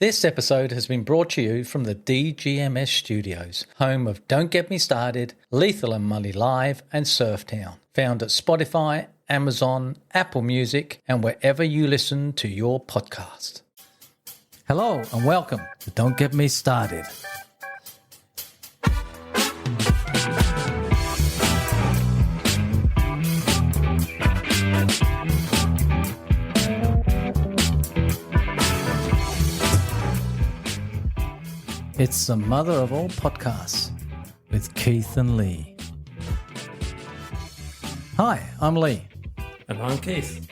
This episode has been brought to you from the DGMS Studios, home of Don't Get Me Started, Lethal and Mully Live and Surftown. Found at Spotify, Amazon, Apple Music and wherever you listen to your podcast. Hello and welcome to Don't Get Me Started. It's the mother of all podcasts with Keith and Lee. Hi, I'm Lee. And I'm Keith.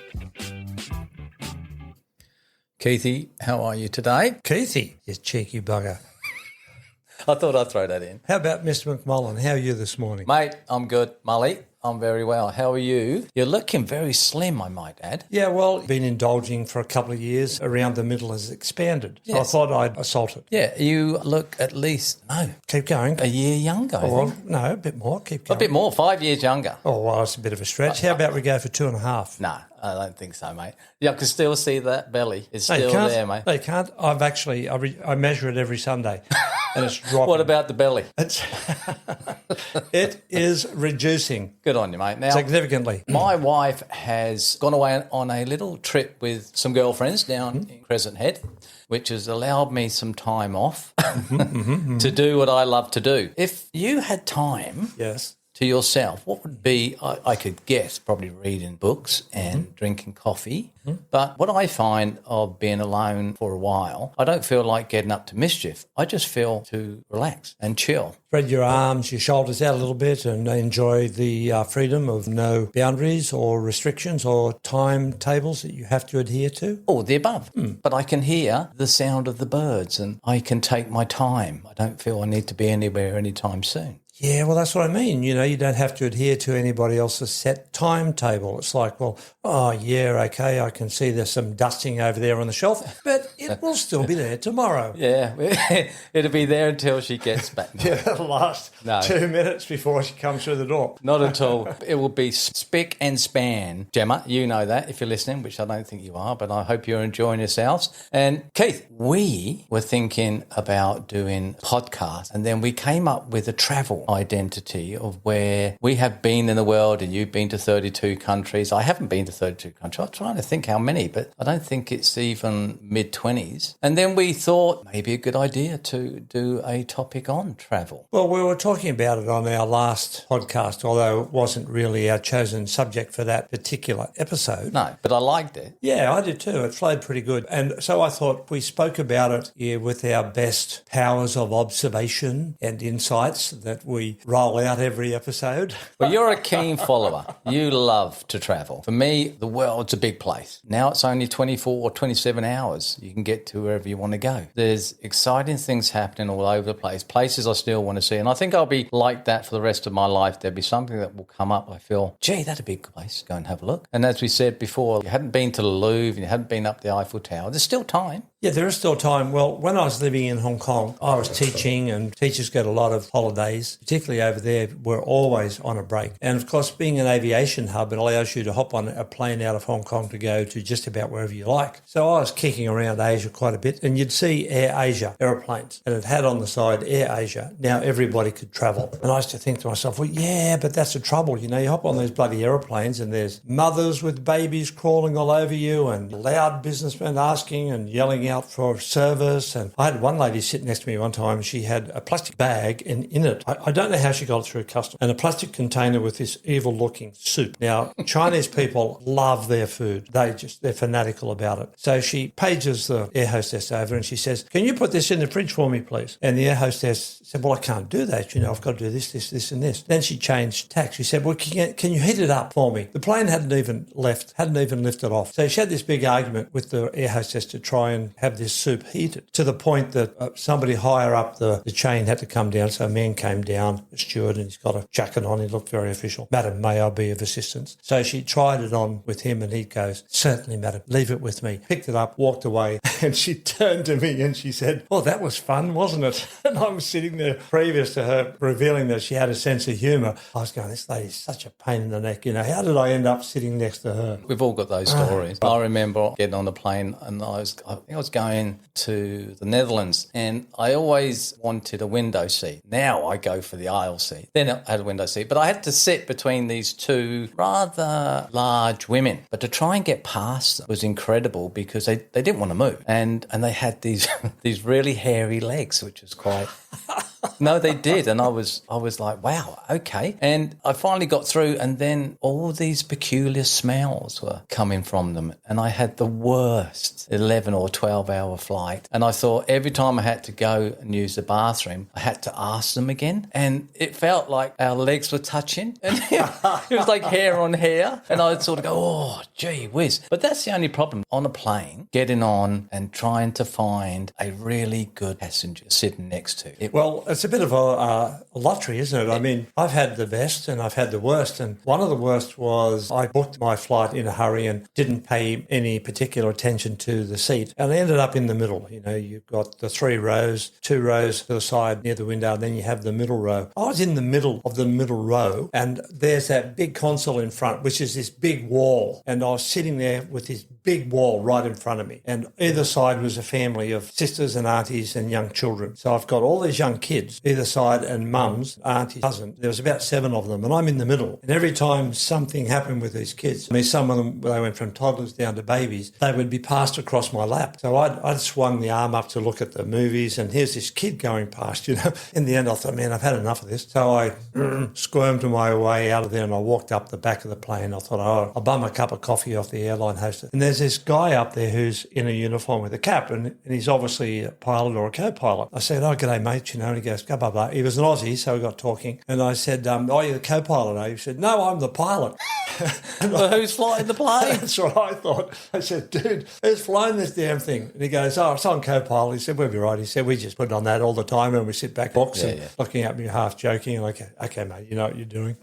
Keithy, how are you today? Keithy, you cheeky bugger. I thought I'd throw that in. How about Mr. McMullen? How are you this morning? Mate, I'm good. Mully, I'm very well. How are you? You're looking very slim, I might add. Yeah, well, been indulging for a couple of years. Around the middle has expanded. So Yes. I thought I'd assault it. Yeah, you look at least, Keep going. a year younger, I Well, think. no, a bit more. Keep A going. bit more, 5 years younger. Oh, well, it's a bit of a stretch. How about we go for 2.5? No, I don't think so, mate. Yeah, I can still see that belly. It's No, you still can't. there, mate. No, you can't. I've actually, I measure it every Sunday and it's dropping. What about the belly? It is reducing Good on you, mate. Now, significantly. my wife has gone away on a little trip with some girlfriends down in Crescent Head, which has allowed me some time off to do what I love to do. If you had time Yes. to yourself, what would be, I could guess, probably reading books and drinking coffee. But what I find of being alone for a while, I don't feel like getting up to mischief. I just feel to relax and chill. Spread your arms, your shoulders out a little bit and enjoy the freedom of no boundaries or restrictions or timetables that you have to adhere to. All the above. But I can hear the sound of the birds and I can take my time. I don't feel I need to be anywhere anytime soon. Yeah, well, that's what I mean. You know, you don't have to adhere to anybody else's set timetable. It's like, well, oh, yeah, okay, I can see there's some dusting over there on the shelf, but it will still be there tomorrow. Yeah, it'll be there until she gets back. Yeah, the last No. 2 minutes before she comes through the door. Not at all. It will be spick and span. Gemma, you know that if you're listening, which I don't think you are, but I hope you're enjoying yourselves. And Keith, we were thinking about doing podcasts and then we came up with a travel identity of where we have been in the world and you've been to 32 countries. I haven't been to 32 countries. I'm trying to think how many, but I don't think it's even mid-20s. And then we thought maybe a good idea to do a topic on travel. Well, we were talking about it on our last podcast, although it wasn't really our chosen subject for that particular episode. No, but I liked it. Yeah, I did too. It flowed pretty good. And so I thought we spoke about it here with our best powers of observation and insights that we roll out every episode. Well, you're a keen follower. You love to travel. For me, the world's a big place. Now it's only 24 or 27 hours. You can get to wherever you want to go. There's exciting things happening all over the place, places I still want to see. And I think I'll be like that for the rest of my life. There'll be something that will come up. I feel, gee, that'd be a good place. Go and have a look. And as we said before, you hadn't been to the Louvre and you hadn't been up the Eiffel Tower. There's still time. Yeah, there is still time. Well, when I was living in Hong Kong, I was teaching and teachers get a lot of holidays, particularly over there. We're always on a break. And of course, being an aviation hub, it allows you to hop on a plane out of Hong Kong to go to just about wherever you like. So I was kicking around Asia quite a bit and you'd see Air Asia aeroplanes and it had on the side Air Asia. Now everybody could travel. And I used to think to myself, well, yeah, but that's the trouble. You know, you hop on these bloody aeroplanes and there's mothers with babies crawling all over you and loud businessmen asking and yelling out for service. And I had one lady sit next to me one time. She had a plastic bag and in it, I don't know how she got it through customs, and a plastic container with this evil looking soup. Now, Chinese people love their food. They're fanatical about it. So she pages the air hostess over and she says, can you put this in the fridge for me, please? And the air hostess said, well, I can't do that. You know, I've got to do this and this. Then she changed tack. She said, well, can you heat it up for me? The plane hadn't even lifted off. So she had this big argument with the air hostess to try and have this soup heated to the point that somebody higher up the chain had to come down. So a man came down, a steward, and he's got a jacket on. He looked very official. Madam, may I be of assistance? So she tried it on with him and he goes, certainly, madam, leave it with me. Picked it up, walked away, and she turned to me and she said, oh, that was fun, wasn't it? And I was sitting there previous to her revealing that she had a sense of humour. I was going, this lady's such a pain in the neck. You know, how did I end up sitting next to her? We've all got those stories. I remember getting on the plane and I think I was was going to the Netherlands and I always wanted a window seat. Now I go for the aisle seat. Then I had a window seat, but I had to sit between these two rather large women. But to try and get past them was incredible because they didn't want to move. And they had these these really hairy legs, which was quite... No, they did. And I was like, wow, okay. And I finally got through and then all these peculiar smells were coming from them. And I had the worst 11 or 12-hour flight. And I thought every time I had to go and use the bathroom, I had to ask them again. And it felt like our legs were touching. And it was like hair on hair. And I'd sort of go, oh, gee whiz. But that's the only problem on a plane, getting on and trying to find a really good passenger sitting next to it. Well, it's a bit of a lottery, isn't it? I mean, I've had the best and I've had the worst. And one of the worst was I booked my flight in a hurry and didn't pay any particular attention to the seat. And I ended up in the middle. You know, you've got the 3 rows, 2 rows to the side near the window, and then you have the middle row. I was in the middle of the middle row and there's that big console in front, which is this big wall. And I was sitting there with this big wall right in front of me. And either side was a family of sisters and aunties and young children. So I've got all these young kids, either side, and mums, aunties, cousins. There was about 7 of them, and I'm in the middle. And every time something happened with these kids, I mean, some of them, they went from toddlers down to babies, they would be passed across my lap. So I'd swung the arm up to look at the movies, and here's this kid going past, you know. In the end, I thought, man, I've had enough of this. So I squirmed my way out of there, and I walked up the back of the plane. I thought, oh, I'll bum a cup of coffee off the airline hostess. And there's this guy up there who's in a uniform with a cap, and he's obviously a pilot or a co-pilot. I said, oh, g'day, mate, you know, and he goes, blah, blah, blah. He was an Aussie, so we got talking. And I said, oh, you're the co-pilot, are you? He said, no, I'm the pilot. Well, who's flying the plane? That's what I thought. I said, dude, who's flying this damn thing? And he goes, oh, it's on co-pilot. He said, we'll be right. He said, we just put on that all the time and we sit back boxing, looking at me half joking. And okay, mate, you know what you're doing.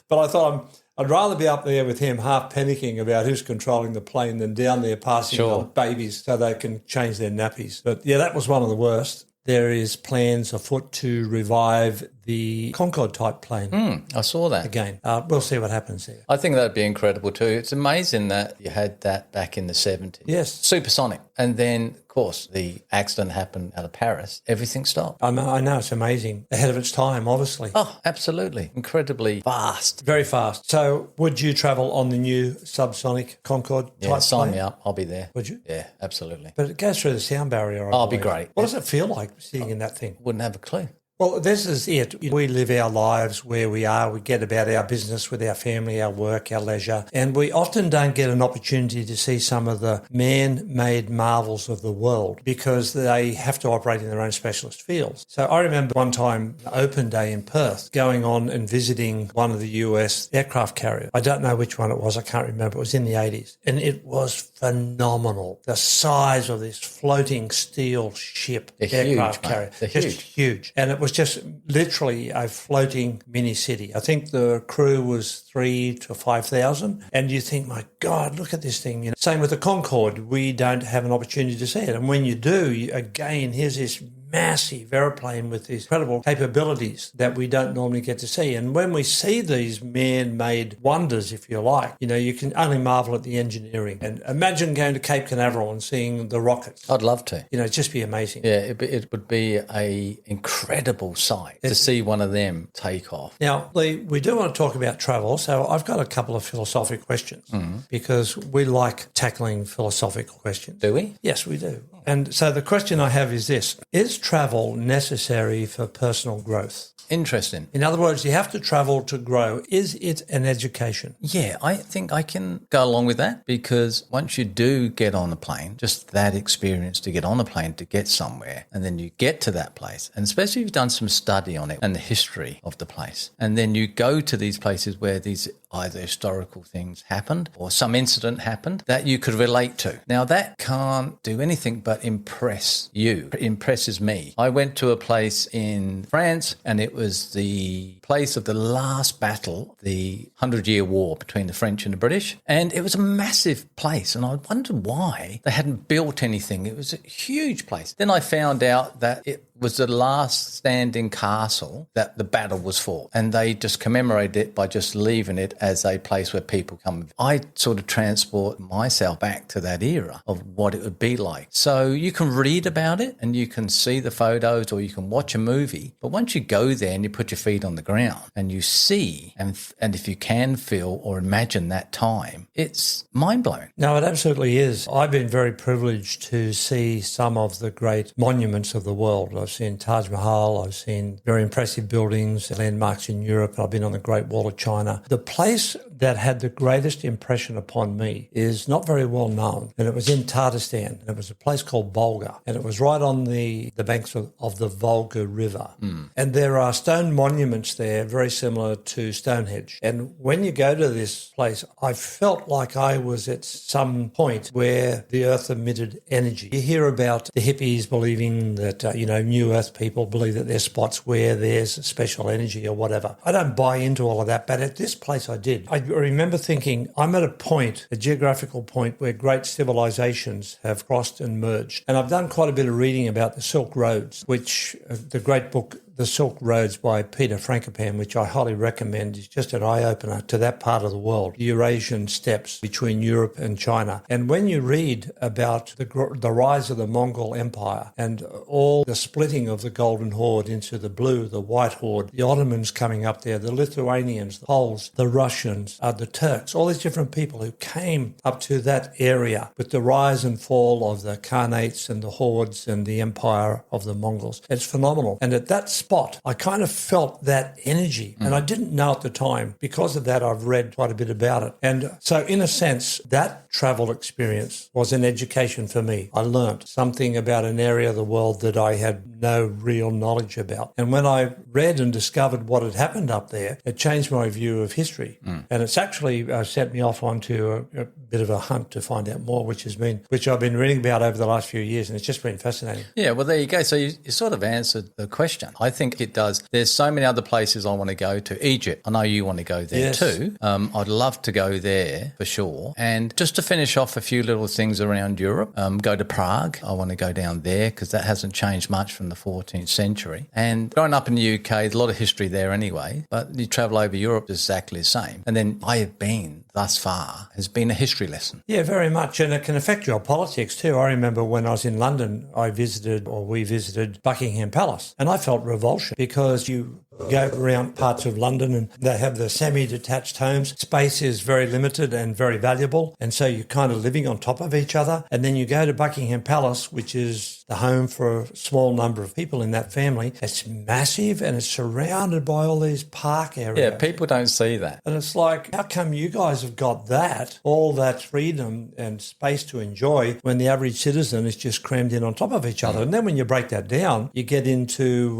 But I thought I'd rather be up there with him half panicking about who's controlling the plane than down there passing the babies so they can change their nappies. But yeah, that was one of the worst. There is plans afoot to revive the Concorde-type plane. I saw that. Again, we'll see what happens there. I think that'd be incredible too. It's amazing that you had that back in the 70s. Yes. Supersonic. And then, of course, the accident happened out of Paris. Everything stopped. I know, it's amazing. Ahead of its time, obviously. Oh, absolutely. Incredibly fast. Very fast. So would you travel on the new subsonic Concorde-type plane? Sign me up. I'll be there. Would you? Yeah, absolutely. But it goes through the sound barrier, I'll be great. What does it feel like sitting in that thing? Wouldn't have a clue. Well, this is it. We live our lives where we are. We get about our business with our family, our work, our leisure. And we often don't get an opportunity to see some of the man-made marvels of the world because they have to operate in their own specialist fields. So I remember one time, open day in Perth, going on and visiting one of the US aircraft carriers. I don't know which one it was. I can't remember. It was in the 80s. And it was phenomenal. The size of this floating steel ship aircraft carrier. They're just huge. And it was just literally a floating mini city. I think the crew was 3,000 to 5,000. And you think, my God, look at this thing. You know, same with the Concorde. We don't have an opportunity to see it. And when you do, again, here's this massive aeroplane with these incredible capabilities that we don't normally get to see. And when we see these man-made wonders, if you like, you know, you can only marvel at the engineering. And imagine going to Cape Canaveral and seeing the rockets. I'd love to. You know, it'd just be amazing. Yeah, it would be a incredible sight to see one of them take off. Now, Lee, we do want to talk about travel, so I've got a couple of philosophical questions because we like tackling philosophical questions. Do we? Yes, we do. And so the question I have is this: is travel necessary for personal growth? Interesting. In other words, you have to travel to grow. Is it an education? Yeah, I think I can go along with that because once you do get on a plane, just that experience to get on a plane to get somewhere, and then you get to that place, and especially if you've done some study on it and the history of the place, and then you go to these places where these either historical things happened or some incident happened that you could relate to. Now, that can't do anything but impress you. It impresses me. I went to a place in France and it was the place of the last battle, the 100-Year War between the French and the British. And it was a massive place. And I wondered why they hadn't built anything. It was a huge place. Then I found out that it was the last standing castle that the battle was fought. And they just commemorated it by just leaving it as a place where people come. I sort of transport myself back to that era of what it would be like. So you can read about it and you can see the photos or you can watch a movie. But once you go there and you put your feet on the ground and you see, and if you can feel or imagine that time, it's mind-blowing. No, it absolutely is. I've been very privileged to see some of the great monuments of the world. I've seen Taj Mahal, I've seen very impressive buildings, landmarks in Europe, I've been on the Great Wall of China. The place that had the greatest impression upon me is not very well known, and it was in Tatarstan. It was a place called Volga, and it was right on the banks of the Volga River. And there are stone monuments there very similar to Stonehenge. And when you go to this place, I felt like I was at some point where the earth emitted energy. You hear about the hippies believing that, New Earth people believe that there's spots where there's special energy or whatever. I don't buy into all of that, but at this place I did. I remember thinking, I'm at a geographical point where great civilizations have crossed and merged. And I've done quite a bit of reading about the Silk Roads, which the great book The Silk Roads by Peter Frankopan, which I highly recommend, is just an eye-opener to that part of the world, the Eurasian steppes between Europe and China. And when you read about the rise of the Mongol Empire and all the splitting of the Golden Horde into the blue, the white horde, the Ottomans coming up there, the Lithuanians, the Poles, the Russians, the Turks, all these different people who came up to that area with the rise and fall of the Khanates and the hordes and the empire of the Mongols. It's phenomenal. And at that spot, I kind of felt that energy, and I didn't know at the time. Because of that, I've read quite a bit about it. And so in a sense, that travel experience was an education for me. I learnt something about an area of the world that I had no real knowledge about. And when I read and discovered what had happened up there, it changed my view of history. And it's actually set me off onto a bit of a hunt to find out more, which I've been reading about over the last few years, and it's just been fascinating. Yeah, well, there you go. So you sort of answered the question. I think it does. There's so many other places I want to go to. Egypt, I know you want to go there too. I'd love to go there for sure. And just to finish off a few little things around Europe, go to Prague. I want to go down there because that hasn't changed much from the 14th century. And growing up in the UK, there's a lot of history there anyway, but you travel over Europe, it's exactly the same. And then I have been thus far has been a history lesson. Yeah, very much. And it can affect your politics too. I remember when I was in London, we visited Buckingham Palace, and I felt revulsion because you go around parts of London and they have the semi-detached homes. Space is very limited and very valuable, and so you're kind of living on top of each other. And then you go to Buckingham Palace, which is the home for a small number of people in that family. It's massive and it's surrounded by all these park areas. Yeah, people don't see that. And it's like, how come you guys have got that, all that freedom and space to enjoy when the average citizen is just crammed in on top of each other? And then when you break that down, you get into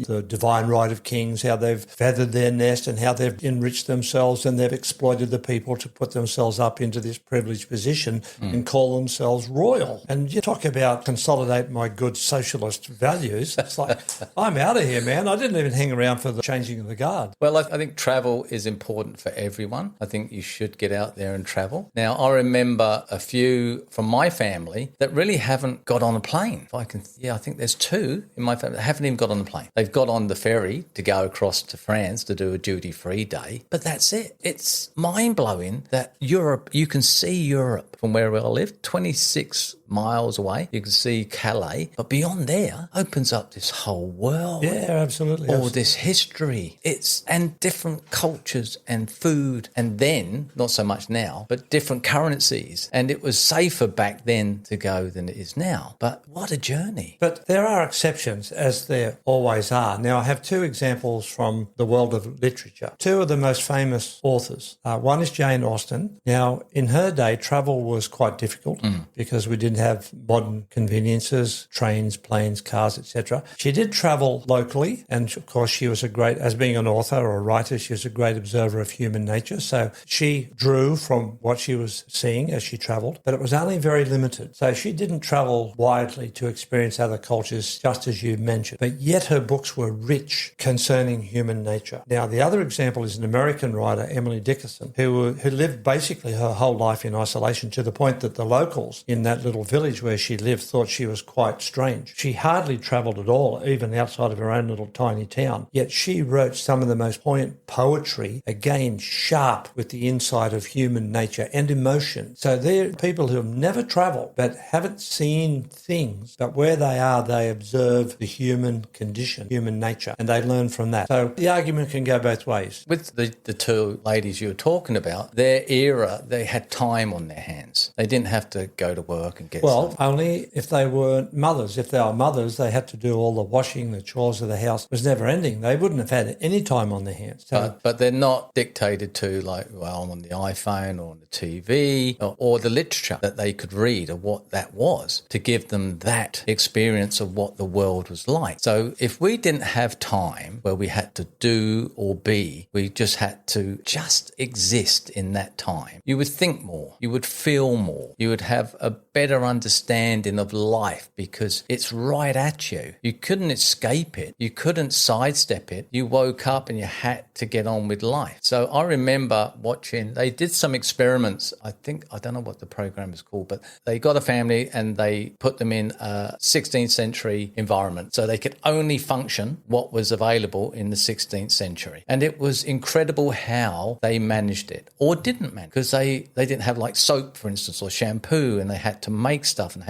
the divine right of kings, how they've feathered their nest and how they've enriched themselves and they've exploited the people to put themselves up into this privileged position and call themselves royal. And you talk about consolidate my good socialist values. It's like, I'm out of here, man. I didn't even hang around for the changing of the guard. Well, I think travel is important for everyone. I think you should get out there and travel. Now, I remember a few from my family that really haven't got on a plane. I think there's two in my family that haven't even got on the plane. They've got on the ferry to go across to France to do a duty-free day, but that's it. It's mind-blowing that Europe, you can see Europe from where I live, 26 miles away. You can see Calais, but beyond there opens up this whole world. Yeah, absolutely. All this history. And different cultures and food, and then, not so much now, but different currencies. And it was safer back then to go than it is now. But what a journey. But there are exceptions, as there always are. Now, I have two examples from the world of literature. Two of the most famous authors. One is Jane Austen. Now, in her day, travel was quite difficult because we didn't have modern conveniences, trains, planes, cars, etc. She did travel locally, and of course she was as being an author or a writer, she was a great observer of human nature. So she drew from what she was seeing as she travelled, but it was only very limited. So she didn't travel widely to experience other cultures, just as you mentioned. But yet her books were rich concerning concerning human nature. Now, the other example is an American writer, Emily Dickinson, who lived basically her whole life in isolation to the point that the locals in that little village where she lived thought she was quite strange. She hardly travelled at all, even outside of her own little tiny town, yet she wrote some of the most poignant poetry, again, sharp with the insight of human nature and emotion. So they're people who have never travelled but haven't seen things, but where they are, they observe the human condition, human nature, and they learn from that. So the argument can go both ways. With the two ladies you were talking about, their era, they had time on their hands. They didn't have to go to work and get only if they were mothers. If they were mothers, they had to do all the washing, the chores of the house. It was never ending. They wouldn't have had any time on their hands. So, but they're not dictated to on the iPhone or on the TV or the literature that they could read or what that was to give them that experience of what the world was like. So if we didn't have time where we had to do or be, we just had to just exist in that time, you would think more, you would feel more, you would have a better understanding of life because it's right at you. You couldn't escape it. You couldn't sidestep it. You woke up and you had to get on with life. So I remember watching, they did some experiments. I don't know what the program is called, but they got a family and they put them in a 16th century environment so they could only function what was available in the 16th century. And it was incredible how they managed it or didn't manage, because they didn't have like soap, for instance, or shampoo, and they had to make stuff and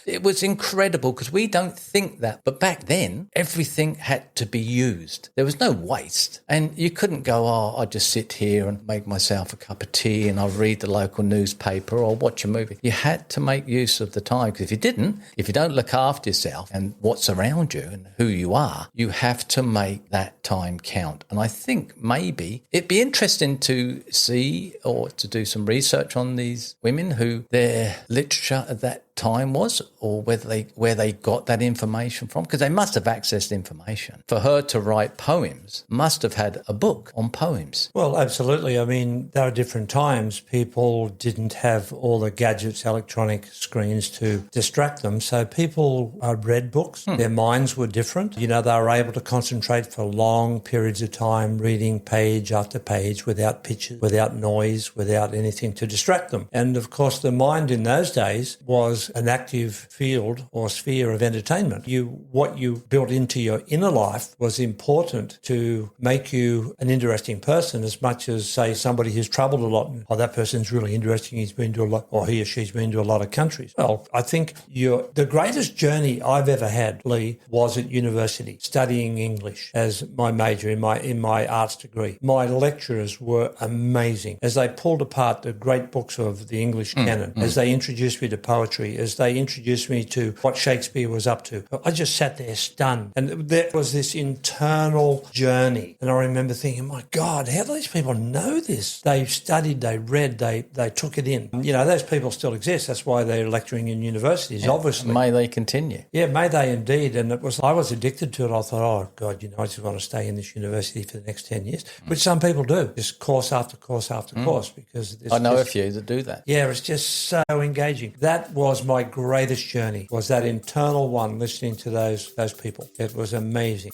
it was incredible because we don't think that. But back then, everything had to be used. There was no waste. And you couldn't go, I'll just sit here and make myself a cup of tea and I'll read the local newspaper or watch a movie. You had to make use of the time, because if you don't look after yourself and what's around you and who you are, you have to make that time count. And I think maybe it'd be interesting to see or to do some research on these women who their literature at that time was, or where they got that information from, because they must have accessed information. For her to write poems, must have had a book on poems. Well, absolutely. I mean, there are different times. People didn't have all the gadgets, electronic screens to distract them. So people read books. Their minds were different. They were able to concentrate for long periods of time, reading page after page without pictures, without noise, without anything to distract them. And of course, the mind in those days was an active field or sphere of entertainment. What you built into your inner life was important to make you an interesting person, as much as, say, somebody who's travelled a lot. That person's really interesting. He's been to a lot, or he or she's been to a lot of countries. Well, I think the greatest journey I've ever had, Lee, was at university, studying English as my major in my arts degree. My lecturers were amazing as they pulled apart the great books of the English canon, as they introduced me to poetry, as they introduced me to what Shakespeare was up to. I just sat there stunned. And there was this internal journey. And I remember thinking, my God, how do these people know this? They studied, they read, they took it in. Those people still exist. That's why they're lecturing in universities, obviously. May they continue. Yeah, may they indeed. And I was addicted to it. I thought, oh, God, I just want to stay in this university for the next 10 years, which some people do, just course after course after course. Because I know a few that do that. Yeah, it's just so engaging. That was my greatest journey, was that internal one, listening to those people. It was amazing.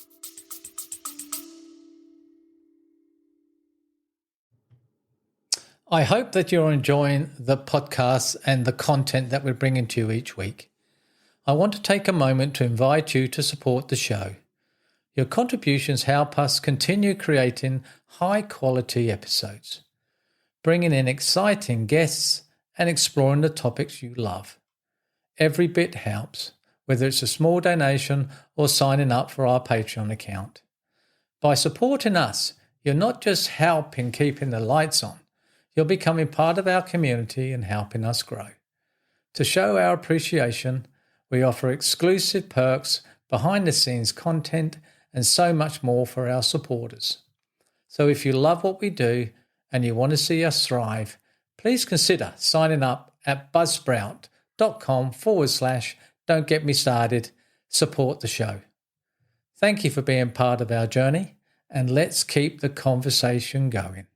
I hope that you're enjoying the podcasts and the content that we're bringing to you each week. I want to take a moment to invite you to support the show. Your contributions help us continue creating high-quality episodes, bringing in exciting guests and exploring the topics you love. Every bit helps, whether it's a small donation or signing up for our Patreon account. By supporting us, you're not just helping keeping the lights on, you're becoming part of our community and helping us grow. To show our appreciation, we offer exclusive perks, behind-the-scenes content, and so much more for our supporters. So if you love what we do and you want to see us thrive, please consider signing up at buzzsprout.com/don't get me started. Support the show. Thank you for being part of our journey, and let's keep the conversation going.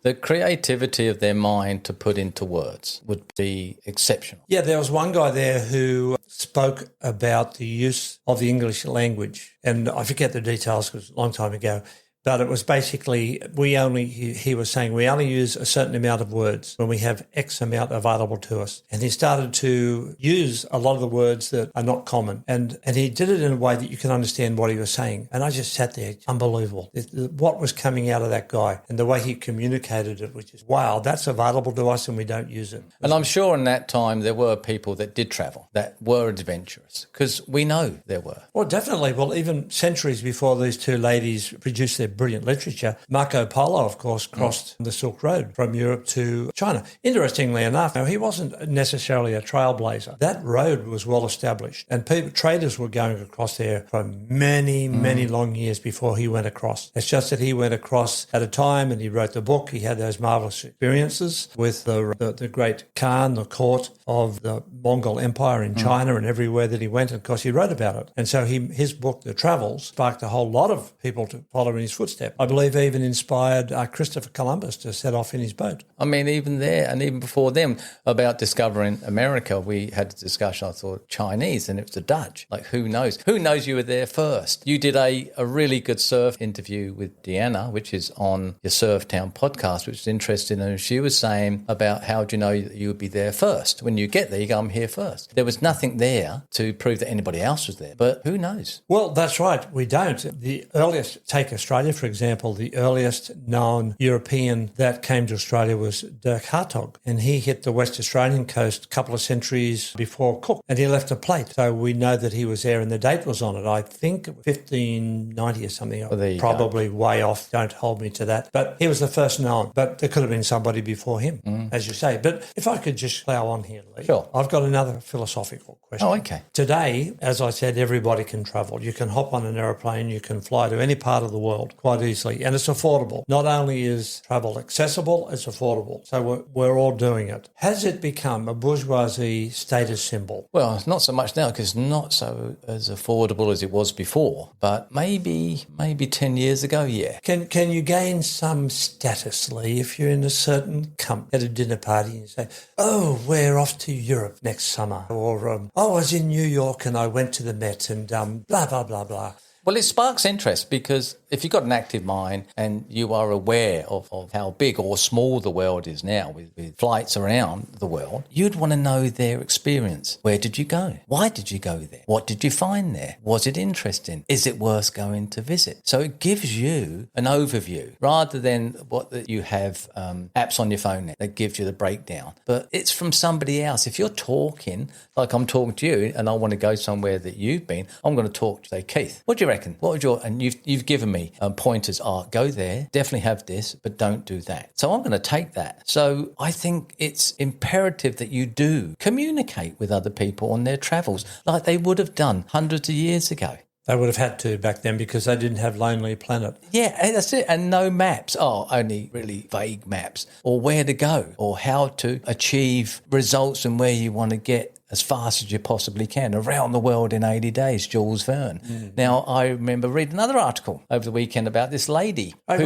The creativity of their mind to put into words would be exceptional. Yeah, there was one guy there who spoke about the use of the English language, and I forget the details because it was a long time ago. But it was basically, he was saying we only use a certain amount of words when we have X amount available to us. And he started to use a lot of the words that are not common. And he did it in a way that you can understand what he was saying. And I just sat there, unbelievable. What was coming out of that guy and the way he communicated it, which is, wow, that's available to us and we don't use it. And I'm sure in that time there were people that did travel, that were adventurous, because we know there were. Well, definitely. Well, even centuries before these two ladies produced their brilliant literature, Marco Polo, of course, crossed the Silk Road from Europe to China. Interestingly enough, now, he wasn't necessarily a trailblazer. That road was well established, and traders were going across there for many, many long years before he went across. It's just that he went across at a time, and he wrote the book. He had those marvelous experiences with the great Khan, the court of the Mongol Empire in China, and everywhere that he went, and of course he wrote about it. And so his book, The Travels, sparked a whole lot of people to follow in his footsteps. I believe even inspired Christopher Columbus to set off in his boat. I mean, even there and even before them, about discovering America, we had a discussion, I thought, Chinese, and it was the Dutch. Like, who knows? Who knows you were there first? You did a really good surf interview with Deanna, which is on your Surf Town podcast, which is interesting. And she was saying about how do you know that you would be there first? When you get there, you go, I'm here first. There was nothing there to prove that anybody else was there, but who knows? Well, that's right. We don't. The earliest, take Australia, for example, the earliest known European that came to Australia was Dirk Hartog, and he hit the West Australian coast a couple of centuries before Cook, and he left a plate. So we know that he was there, and the date was on it. I think 1590 or something. Well, probably way off. Don't hold me to that. But he was the first known, but there could have been somebody before him, as you say. But if I could just plough on here, Lee. Sure. I've got another philosophical question. Oh, okay. Today, as I said, everybody can travel. You can hop on an aeroplane, you can fly to any part of the world quite easily, and it's affordable. Not only is travel accessible, it's affordable. So we're all doing it. Has it become a bourgeoisie status symbol? Well, not so much now because it's not so as affordable as it was before, but maybe 10 years ago, yeah. Can you gain some status, Lee, if you're in a certain at a dinner party and say, oh, we're off to Europe next summer, or I was in New York and I went to the Met and blah, blah, blah, blah. Well, it sparks interest because if you've got an active mind and you are aware of how big or small the world is now with flights around the world, you'd want to know their experience. Where did you go? Why did you go there? What did you find there? Was it interesting? Is it worth going to visit? So it gives you an overview rather than what you have apps on your phone that gives you the breakdown. But it's from somebody else. If you're talking, like I'm talking to you and I want to go somewhere that you've been, I'm going to talk to, say, Keith, what do you reckon? What would and you've given me pointers go there, definitely have this, but don't do that. So I'm going to take that. So I think it's imperative that you do communicate with other people on their travels like they would have done hundreds of years ago. They would have had to back then because they didn't have Lonely Planet. Yeah, that's it. And no maps. Only really vague maps. Or where to go or how to achieve results and where you want to get as fast as you possibly can around the world in 80 days, Jules Verne. Mm. Now, I remember reading another article over the weekend about this lady. Wait.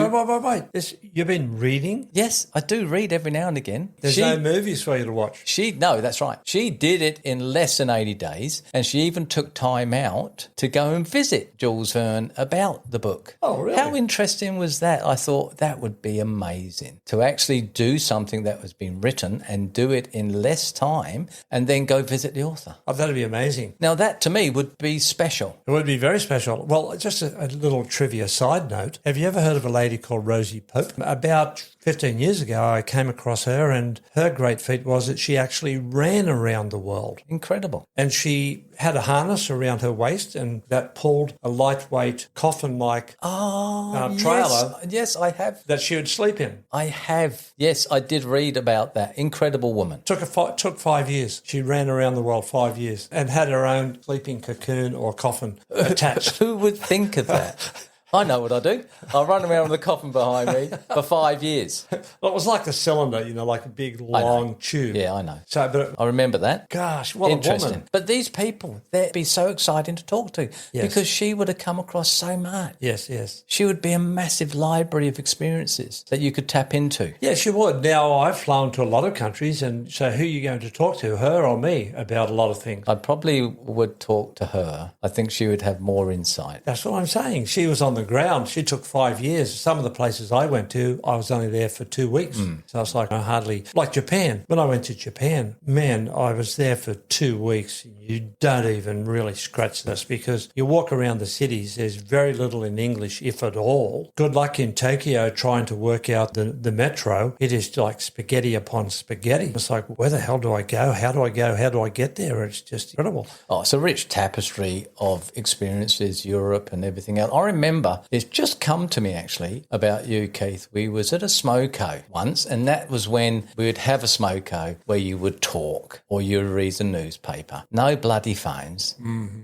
You've been reading? Yes, I do read every now and again. There's no movies for you to watch. No, that's right. She did it in less than 80 days, and she even took time out to go and visit Jules Verne about the book. Oh, really? How interesting was that? I thought that would be amazing to actually do something that has been written and do it in less time and then go visit the author. Oh, that'd be amazing. Now, that to me would be special. It would be very special. Well, just a little trivia side note. Have you ever heard of a lady called Rosie Pope? About 15 years ago, I came across her, and her great feat was that she actually ran around the world. Incredible. And she had a harness around her waist, and that pulled a lightweight coffin-like trailer. Yes, I have. That she would sleep in. I have. Yes, I did read about that. Incredible woman. Took 5 years. She ran around the world 5 years and had her own sleeping cocoon or coffin attached. Who would think of that? I know what I do. I run around with a coffin behind me for 5 years. Well, it was like the cylinder, like a big, long tube. Yeah, I know. So, but I remember that. gosh, what a Interesting. woman. But these people, they'd be so exciting to talk to because she would have come across so much. Yes, yes. She would be a massive library of experiences that you could tap into. Yes, you would. Now, I've flown to a lot of countries, and so who are you going to talk to, her or me, about a lot of things? I probably would talk to her. I think she would have more insight. That's what I'm saying. She was on the ground. She took 5 years. Some of the places I went to, I was only there for 2 weeks. So it's like like Japan. When I went to Japan, man, I was there for 2 weeks. You don't even really scratch this because you walk around the cities, there's very little in English, if at all. Good luck in Tokyo trying to work out the metro. It is like spaghetti upon spaghetti. It's like, where the hell do I go? How do I go? How do I get there? It's just incredible. Oh, it's a rich tapestry of experiences, Europe and everything else. I remember it's just come to me actually about you, Keith. We was at a smoko once, and that was when we would have a smoko where you would talk or you would read the newspaper. No bloody phones.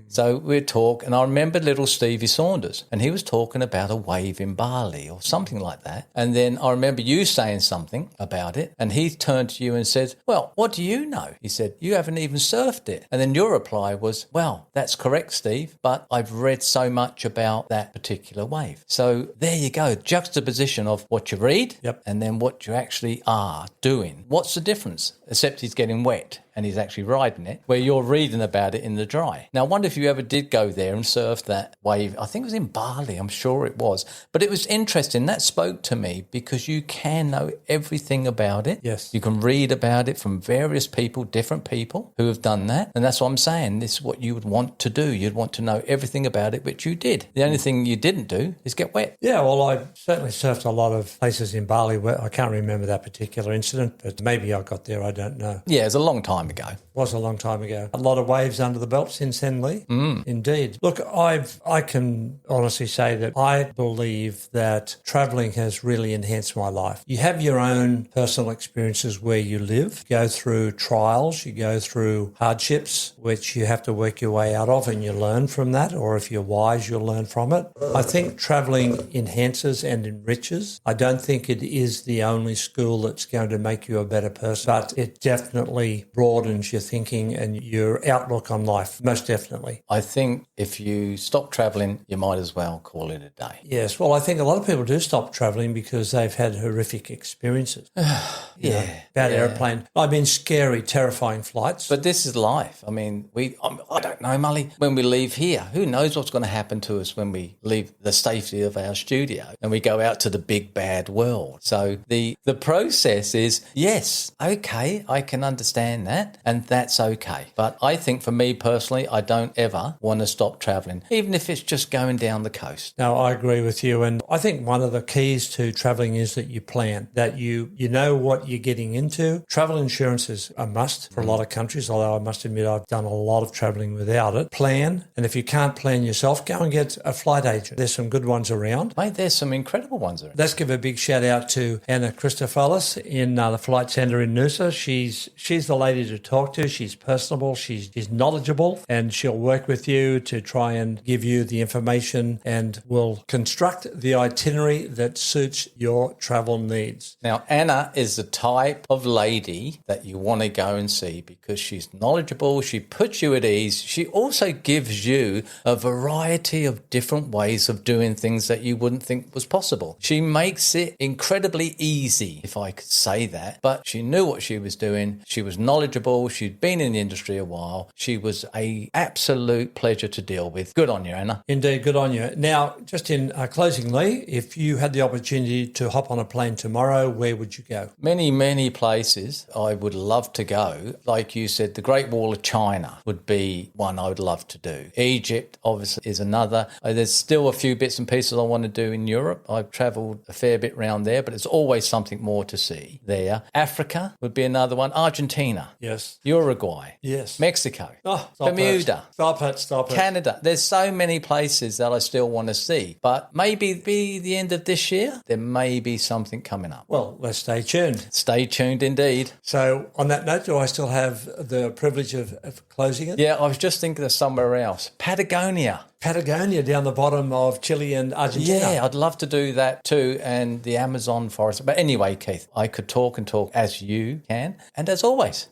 So we'd talk, and I remember little Stevie Saunders, and he was talking about a wave in Bali or something like that. And then I remember you saying something about it, and he turned to you and said, well, what do you know? He said, you haven't even surfed it. And then your reply was, well, that's correct, Steve, but I've read so much about that particular wave. So there you go, juxtaposition of what you read and then what you actually are doing. What's the difference? Except he's getting wet and he's actually riding it, where you're reading about it in the dry. Now, I wonder if you ever did go there and surf that wave. I think it was in Bali, I'm sure it was. But it was interesting. That spoke to me because you can know everything about it. Yes. You can read about it from various people, different people who have done that. And that's what I'm saying. This is what you would want to do. You'd want to know everything about it, which you did. The only thing you didn't do is get wet. Yeah, well, I certainly surfed a lot of places in Bali where I can't remember that particular incident, but maybe I got there, I don't know. Yeah, it was a long time ago. Was a long time ago. A lot of waves under the belt since then, Lee. Indeed. Look, I can honestly say that I believe that travelling has really enhanced my life. You have your own personal experiences where you live, you go through trials, you go through hardships, which you have to work your way out of, and you learn from that, or if you're wise, you'll learn from it. I think travelling enhances and enriches. I don't think it is the only school that's going to make you a better person, but it definitely broadens your thinking and your outlook on life, most definitely. I think if you stop travelling, you might as well call it a day. Yes, well, I think a lot of people do stop travelling because they've had horrific experiences. Bad airplane. I've been scary, terrifying flights. But this is life. I mean, I don't know, Mully, when we leave here, who knows what's going to happen to us when we leave the safety of our studio and we go out to the big bad world. So the process is, yes, okay, I can understand that, and that's okay. But I think for me personally, I don't ever want to stop travelling, even if it's just going down the coast. No, I agree with you. And I think one of the keys to travelling is that you plan, that you know what you're getting into. Travel insurance is a must for a lot of countries, although I must admit I've done a lot of travelling without it. Plan, and if you can't plan yourself, go and get a flight agent. There's some good ones around. Mate, there's some incredible ones around. Let's give a big shout out to Anna Christopoulos in the Flight Centre in Noosa. She's the lady to talk to. She's personable, she's knowledgeable, and she'll work with you to try and give you the information and will construct the itinerary that suits your travel needs. Now, Anna is the type of lady that you want to go and see because she's knowledgeable, she puts you at ease, she also gives you a variety of different ways of doing things that you wouldn't think was possible. She makes it incredibly easy, if I could say that, but she knew what she was doing, she was knowledgeable, she'd been in the industry a while, she was an absolute pleasure to deal with. Good on you, Anna. Indeed, good on you. Now, just in closing, Lee, if you had the opportunity to hop on a plane tomorrow, where would you go? Many, many places I would love to go. Like you said, the Great Wall of China would be one I would love to do. Egypt, obviously, is another. There's still a few bits and pieces I want to do in Europe. I've travelled a fair bit around there, but there's always something more to see there. Africa would be another one. Argentina. Yes. Uruguay, Yes. Mexico, Oh, stop Bermuda, it. Stop it. Canada. There's so many places that I still want to see, but maybe be the end of this year, there may be something coming up. Well, let's stay tuned. Stay tuned indeed. So on that note, do I still have the privilege of closing it? Yeah, I was just thinking of somewhere else. Patagonia. Patagonia down the bottom of Chile and Argentina. Yeah, I'd love to do that too, and the Amazon forest. But anyway, Keith, I could talk and talk as you can. And as always,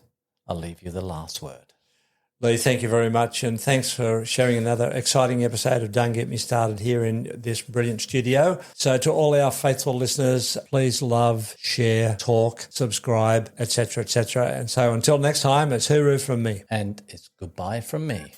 I'll leave you the last word. Lee, thank you very much, and thanks for sharing another exciting episode of Don't Get Me Started here in this brilliant studio. So to all our faithful listeners, please love, share, talk, subscribe, etc., etc. And so until next time, it's hooroo from me. And it's goodbye from me.